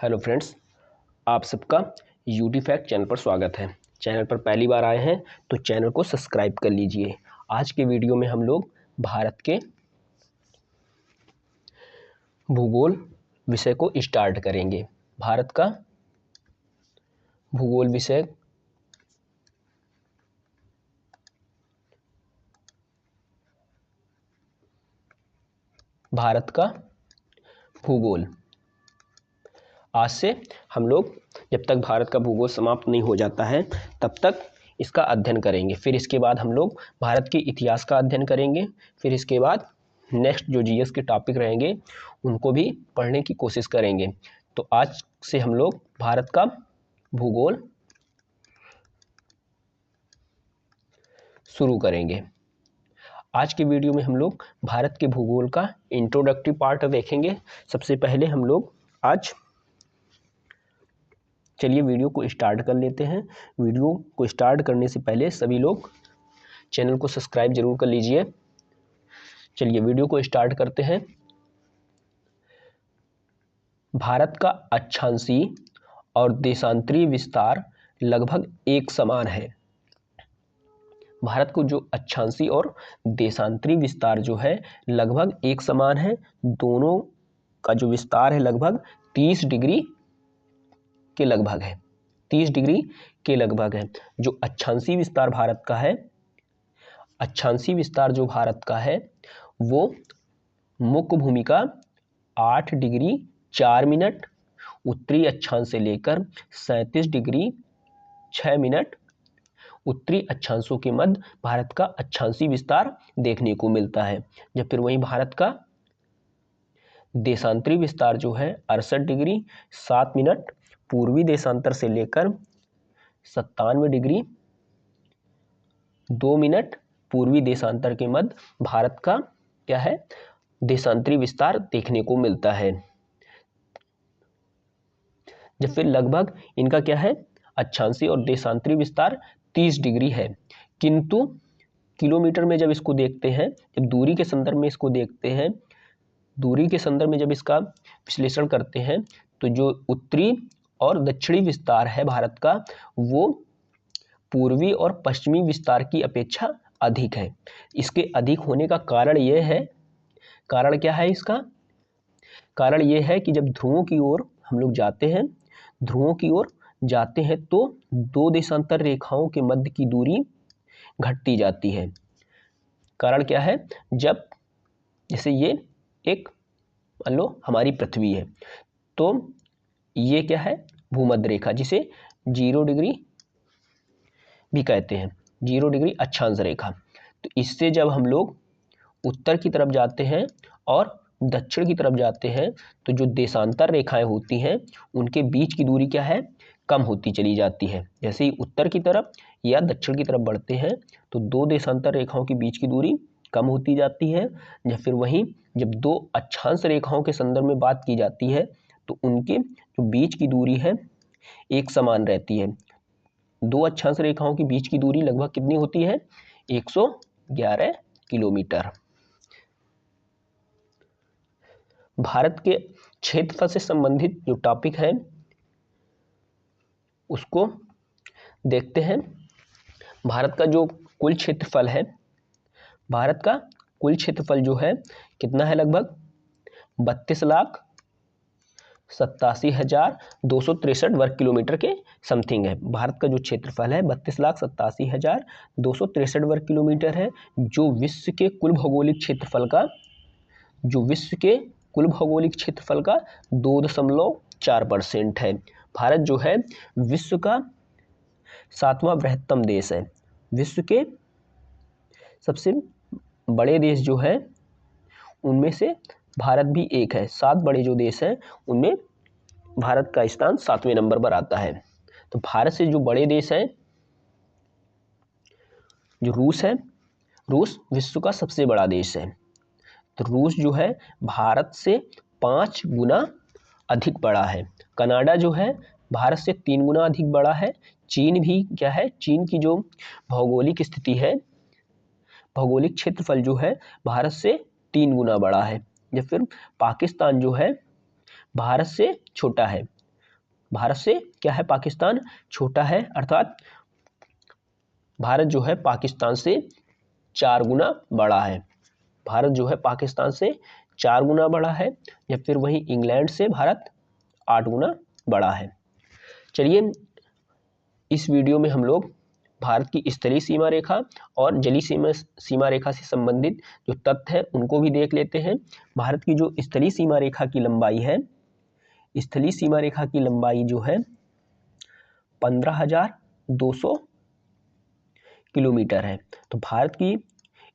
Hello friends, आप सबका UT fact channel पर स्वागत है। चैनल पर पहली बार आए हैं तो चैनल को सब्सक्राइब कर लीजिए। आज के वीडियो में हम लोग भारत के भूगोल विषय को स्टार्ट करेंगे। भारत का भूगोल विषय भारत का भूगोल। आज से हम लोग जब तक भारत का भूगोल समाप्त नहीं हो जाता है तब तक इसका अध्ययन करेंगे। फिर इसके बाद हम लोग भारत के इतिहास का अध्ययन करेंगे। फिर इसके बाद नेक्स्ट जो जीएस के टॉपिक रहेंगे उनको भी पढ़ने की कोशिश करेंगे। तो आज से हम लोग भारत का भूगोल शुरू करेंगे। आज के वीडियो में हम लोग भारत के भूगोल का इंट्रोडक्टरी पार्ट देखेंगे। सबसे पहले हम लोग आज चलिए वीडियो को स्टार्ट कर लेते हैं। वीडियो को स्टार्ट करने से पहले सभी लोग चैनल को सब्सक्राइब जरूर कर लीजिए। चलिए वीडियो को स्टार्ट करते हैं। भारत का अक्षांशीय और देशांतरीय विस्तार लगभग एक समान है। भारत को जो अक्षांशीय और देशांतरीय विस्तार जो है लगभग एक समान है। दोनों का जो विस्तार है लगभग 30 डिग्री के लगभग है। 30 डिग्री के लगभग है। जो अक्षांशीय विस्तार भारत का है, अक्षांशीय विस्तार जो भारत का है वो मुख्य भूमि का 8 डिग्री 4 मिनट उत्तरी अक्षांश से लेकर 37 डिग्री 6 मिनट उत्तरी अक्षांशों के मध्य भारत का अक्षांशीय विस्तार देखने को मिलता है। जब फिर वहीं भारत का देशांतरीय विस्तार जो है 68 डिग्री 7 मिनट पूर्वी देशांतर से लेकर 97 डिग्री 2 मिनट पूर्वी देशांतर के मध्य भारत का क्या है देशांतरीय विस्तार देखने को मिलता है। जब फिर लगभग इनका क्या है अक्षांशीय और देशांतरीय विस्तार 30 डिग्री है, किंतु किलोमीटर में जब इसको देखते हैं, जब दूरी के संदर्भ में इसको देखते हैं, दूरी के संदर्भ में जब इसका विश्लेषण करते हैं तो जो उत्तरी और दक्षिणी विस्तार है भारत का वो पूर्वी और पश्चिमी विस्तार की अपेक्षा अधिक है। इसके अधिक होने का कारण यह है, कारण क्या है इसका? कारण यह है कि जब ध्रुवों की ओर हम लोग जाते हैं, ध्रुवों की ओर जाते हैं तो दो देशांतर रेखाओं के मध्य की दूरी घटती जाती है। कारण क्या है? जब जैसे ये एक मान लो हमारी पृथ्वी है तो ये क्या है भूमध्य रेखा, जिसे 0 डिग्री भी कहते हैं, 0 डिग्री अक्षांश रेखा। तो इससे जब हम लोग उत्तर की तरफ जाते हैं और दक्षिण की तरफ जाते हैं तो जो देशांतर रेखाएं होती हैं उनके बीच की दूरी क्या है कम होती चली जाती है। जैसे ही उत्तर की तरफ या दक्षिण की तरफ बढ़ते हैं तो दो देशांतर रेखाओं के बीच की दूरी कम होती जाती है। या फिर वहीं जब दो अक्षांश रेखाओं के संदर्भ में बात की जाती है तो उनके जो बीच की दूरी है एक समान रहती है। दो अक्षांश रेखाओं के बीच की दूरी लगभग कितनी होती है 111 किलोमीटर। भारत के क्षेत्रफल से संबंधित जो टॉपिक है उसको देखते हैं। भारत का जो कुल क्षेत्रफल है, भारत का कुल क्षेत्रफल जो है कितना है लगभग 32,87,263 वर्ग किलोमीटर के समथिंग है। भारत का जो क्षेत्रफल है 32,87,263 वर्ग किलोमीटर है, जो विश्व के कुल भौगोलिक क्षेत्रफल का 2.4% है। भारत जो है विश्व का 7वां बृहत्तम देश है। विश्व के सबसे बड़े देश जो है उनमें से भारत भी एक है। 7 बड़े जो देश हैं उनमें भारत का स्थान 7वें नंबर पर आता है। तो भारत से जो बड़े देश हैं, जो रूस है, रूस विश्व का सबसे बड़ा देश है। तो रूस जो है भारत से 5 गुना अधिक बड़ा है। कनाडा जो है भारत से 3 गुना अधिक बड़ा है। चीन भी क्या है, चीन की जो भौगोलिक स्थिति है, भौगोलिक क्षेत्रफल जो है भारत से 3 गुना बड़ा है। या फिर पाकिस्तान जो है भारत से छोटा है। भारत से क्या है, पाकिस्तान छोटा है, अर्थात भारत जो है पाकिस्तान से 4 गुना बड़ा है। भारत जो है पाकिस्तान से 4 गुना बड़ा है, या फिर वहीं इंग्लैंड से भारत 8 गुना बड़ा है। चलिए इस वीडियो में हम लोग भारत की स्थलीय सीमा रेखा और जलीय सीमा रेखा से संबंधित जो तथ्य हैं उनको भी देख लेते हैं। भारत की जो स्थलीय सीमा रेखा की लंबाई है, स्थलीय सीमा रेखा की लंबाई जो है 15,200 किलोमीटर है। तो भारत की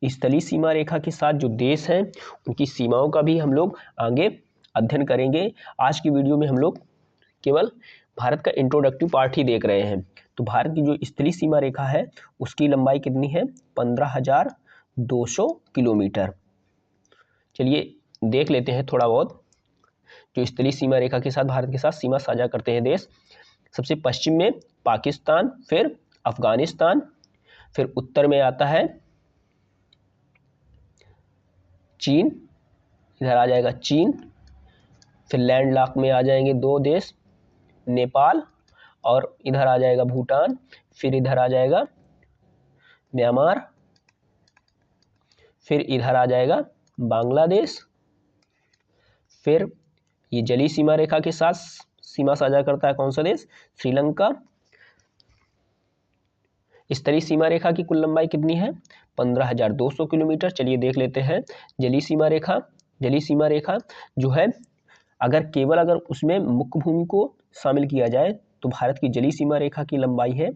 स्थलीय सीमा रेखा के साथ जो देश हैं उनकी सीमाओं का भी हम लोग आगे अध्ययन करेंगे। आज की वीडियो में हम लोग केवल भारत का इंट्रोडक्टिव पार्ट ही देख रहे हैं। तो भारत की जो स्थलीय सीमा रेखा है उसकी लंबाई कितनी है, 15,200 किलोमीटर। चलिए देख लेते हैं थोड़ा बहुत जो स्थलीय सीमा रेखा के साथ भारत के साथ सीमा साझा करते हैं देश। सबसे पश्चिम में पाकिस्तान, फिर अफगानिस्तान, फिर उत्तर में आता है चीन, इधर आ जाएगा चीन, फिर लैंड लॉक में आ जाएंगे 2 देश, नेपाल, और इधर आ जाएगा भूटान, फिर इधर आ जाएगा म्यांमार, फिर इधर आ जाएगा बांग्लादेश, फिर ये जलीय सीमा रेखा के साथ सीमा साझा करता है कौन सा देश, श्रीलंका। स्थलीय सीमा रेखा की कुल लंबाई कितनी है, 15,200 किलोमीटर। चलिए देख लेते हैं जलीय सीमा रेखा। जलीय सीमा रेखा जो है अगर उसमें मुख्य भूमि को शामिल किया जाए तो भारत की जलीय सीमा रेखा की लंबाई है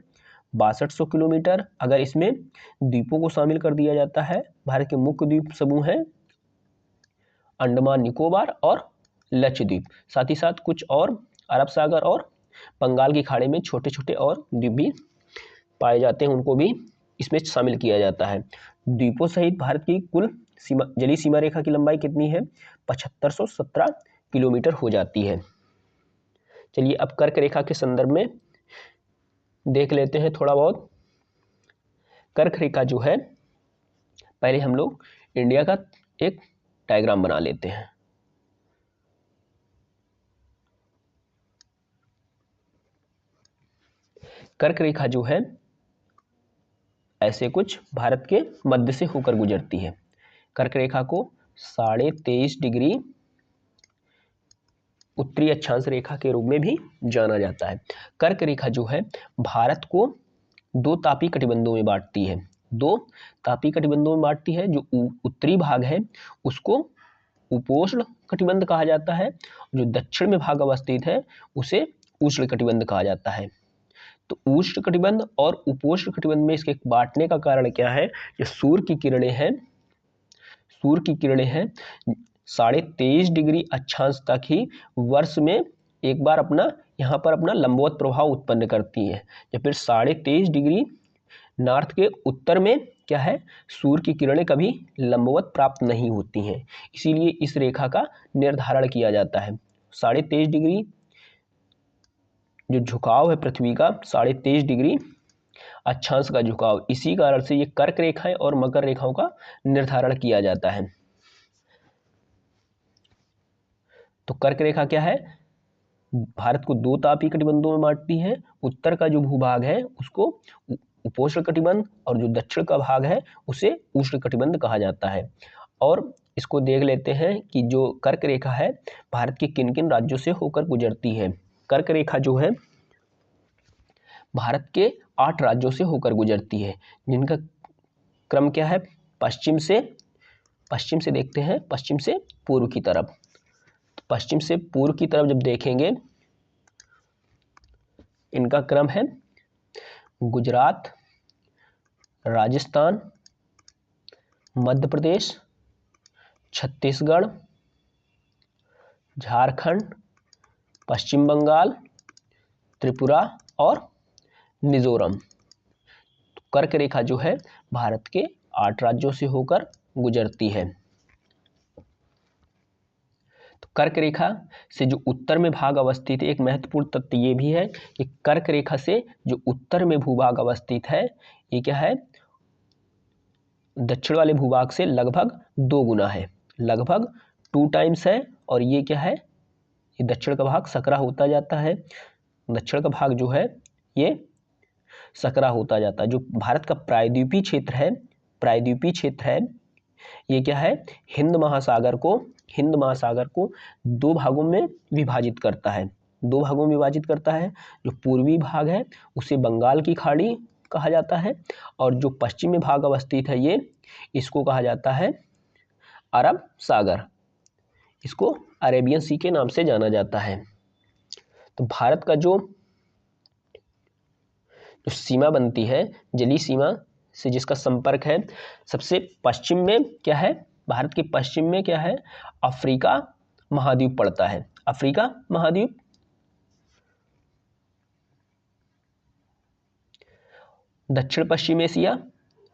6200 किलोमीटर। अगर इसमें द्वीपों को शामिल कर दिया जाता है, भारत के मुख्य द्वीप समूह हैं अंडमान निकोबार और लक्षद्वीप, साथ ही साथ कुछ और अरब सागर और बंगाल की खाड़ी में छोटे छोटे और द्वीप भी पाए जाते हैं, उनको भी इसमें शामिल किया जाता है। द्वीपों सहित भारत की कुल जलीय सीमा रेखा की लंबाई कितनी है, 7517 किलोमीटर हो जाती है। चलिए अब कर्क रेखा के संदर्भ में देख लेते हैं थोड़ा बहुत। कर्क रेखा जो है, पहले हम लोग इंडिया का एक डायग्राम बना लेते हैं। कर्क रेखा जो है ऐसे कुछ भारत के मध्य से होकर गुजरती है। कर्क रेखा को 23.5 डिग्री उत्तरी अक्षांश रेखा के रूप में भी जाना जाता है। कर्क रेखा जो है भारत को 2 तापीय कटिबंधों में बांटती है। 2 तापीय कटिबंधों में बांटती है। जो उत्तरी भाग है उसको उपोष्ण कटिबंध कहा जाता है, जो दक्षिण में भाग अवस्थित है उसे उष्ण कटिबंध कहा जाता है। तो उष्ण कटिबंध और उपोष्ण कटिबंध में इसके बांटने का कारण क्या है, जो सूर्य की किरणें हैं 23.5 डिग्री अक्षांश तक ही वर्ष में एक बार यहाँ पर अपना लंबवत प्रभाव उत्पन्न करती है, या फिर 23.5 डिग्री नॉर्थ के उत्तर में क्या है, सूर्य की किरणें कभी लंबवत प्राप्त नहीं होती हैं। इसीलिए इस रेखा का निर्धारण किया जाता है। 23.5 डिग्री जो झुकाव है पृथ्वी का, 23.5 डिग्री अक्षांश का झुकाव, इसी कारण से ये कर्क रेखाएं और मकर रेखाओं का निर्धारण किया जाता है। तो कर्क रेखा क्या है, भारत को 2 तापीय कटिबंधों में बांटती है। उत्तर का जो भूभाग है उसको उपोष्ण कटिबंध और जो दक्षिण का भाग है उसे उष्ण कटिबंध कहा जाता है। और इसको देख लेते हैं कि जो कर्क रेखा है भारत के किन किन राज्यों से होकर गुजरती है। कर्क रेखा जो है भारत के 8 राज्यों से होकर गुजरती है, जिनका क्रम क्या है, पश्चिम से देखते हैं, पश्चिम से पूर्व की तरफ। तो पश्चिम से पूर्व की तरफ जब देखेंगे इनका क्रम है गुजरात, राजस्थान, मध्य प्रदेश, छत्तीसगढ़, झारखंड, पश्चिम बंगाल, त्रिपुरा और मिजोरम। तो कर्क रेखा जो है भारत के 8 राज्यों से होकर गुजरती है। तो कर्क रेखा से जो उत्तर में भाग अवस्थित है, एक महत्वपूर्ण तथ्य ये भी है कि कर्क रेखा से जो उत्तर में भूभाग अवस्थित है ये क्या है, दक्षिण वाले भूभाग से लगभग 2 गुना है, लगभग 2 टाइम्स है। और ये क्या है, ये दक्षिण का भाग सकरा होता जाता है। दक्षिण का भाग जो है ये सकरा होता जाता है। जो भारत का प्रायद्वीपीय क्षेत्र है ये क्या है, हिंद महासागर को दो भागों में विभाजित करता है। जो पूर्वी भाग है उसे बंगाल की खाड़ी कहा जाता है और जो पश्चिमी भाग अवस्थित है ये इसको कहा जाता है अरब सागर, इसको अरेबियन सी के नाम से जाना जाता है। तो भारत का जो सीमा बनती है, जलीय सीमा से जिसका संपर्क है, सबसे पश्चिम में क्या है, भारत के पश्चिम में क्या है, अफ्रीका महाद्वीप पड़ता है। अफ्रीका महाद्वीप, दक्षिण पश्चिम एशिया,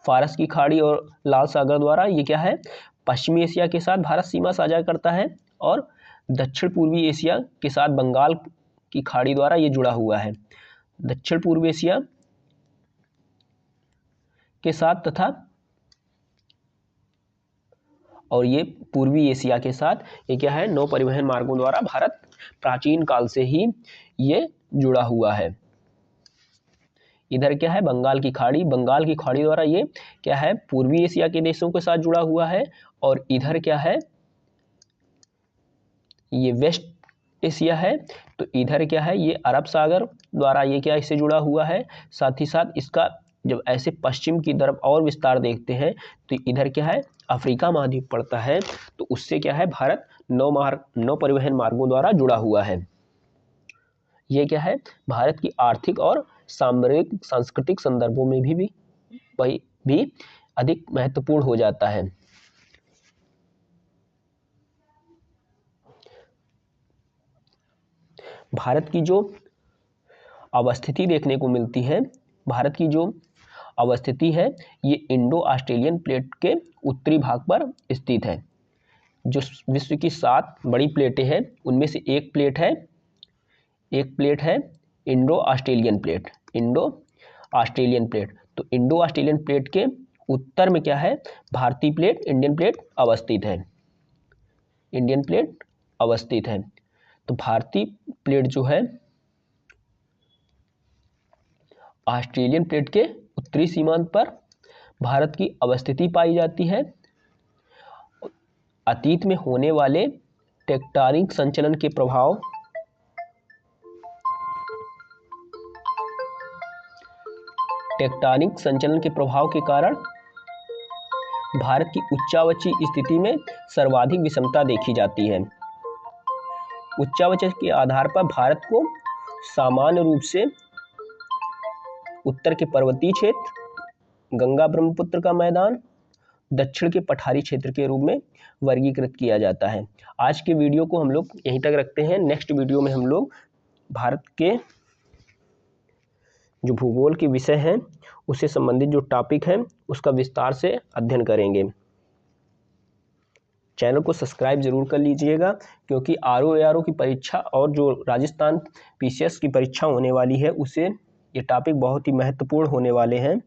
फारस की खाड़ी और लाल सागर द्वारा ये क्या है, पश्चिमी एशिया के साथ भारत सीमा साझा करता है और दक्षिण पूर्वी एशिया के साथ बंगाल की खाड़ी द्वारा ये जुड़ा हुआ है। दक्षिण पूर्वी एशिया के साथ तथा और ये पूर्वी एशिया के साथ ये क्या है, नौ परिवहन मार्गों द्वारा भारत प्राचीन काल से ही ये जुड़ा हुआ है। इधर क्या है, बंगाल की खाड़ी द्वारा ये क्या है, पूर्वी एशिया के देशों के साथ जुड़ा हुआ है और इधर क्या है, ये वेस्ट एशिया है। तो इधर क्या है, ये अरब सागर द्वारा ये क्या इससे जुड़ा हुआ है। साथ ही साथ इसका जब ऐसे पश्चिम की तरफ और विस्तार देखते हैं तो इधर क्या है, अफ्रीका महाद्वीप पड़ता है। तो उससे क्या है, भारत नौ परिवहन मार्गों द्वारा जुड़ा हुआ है। ये क्या है, भारत की आर्थिक और सामरिक सांस्कृतिक संदर्भों में भी अधिक महत्वपूर्ण हो जाता है। भारत की जो अवस्थिति देखने को मिलती है, भारत की जो अवस्थिति है ये इंडो ऑस्ट्रेलियन प्लेट के उत्तरी भाग पर स्थित है। जो विश्व की 7 बड़ी प्लेटें हैं उनमें से एक प्लेट है इंडो ऑस्ट्रेलियन प्लेट। तो इंडो ऑस्ट्रेलियन प्लेट के उत्तर में क्या है, भारतीय प्लेट, इंडियन प्लेट अवस्थित है। तो भारतीय प्लेट जो है ऑस्ट्रेलियन प्लेट के उत्तरी सीमांत पर भारत की अवस्थिति पाई जाती है। अतीत में होने वाले टेक्टोनिक संचलन के प्रभाव के कारण भारत की उच्चावची स्थिति में सर्वाधिक विषमता देखी जाती है। उच्चावच के आधार पर भारत को सामान्य रूप से उत्तर के पर्वतीय क्षेत्र, गंगा ब्रह्मपुत्र का मैदान, दक्षिण के पठारी क्षेत्र के रूप में वर्गीकृत किया जाता है। आज के वीडियो को हम लोग यहीं तक रखते हैं। नेक्स्ट वीडियो में हम लोग भारत के जो भूगोल के विषय हैं उससे संबंधित जो टॉपिक है उसका विस्तार से अध्ययन करेंगे। चैनल को सब्सक्राइब जरूर कर लीजिएगा क्योंकि आरओ की परीक्षा और जो राजस्थान पीसीएस की परीक्षा होने वाली है उसे ये टॉपिक बहुत ही महत्वपूर्ण होने वाले हैं।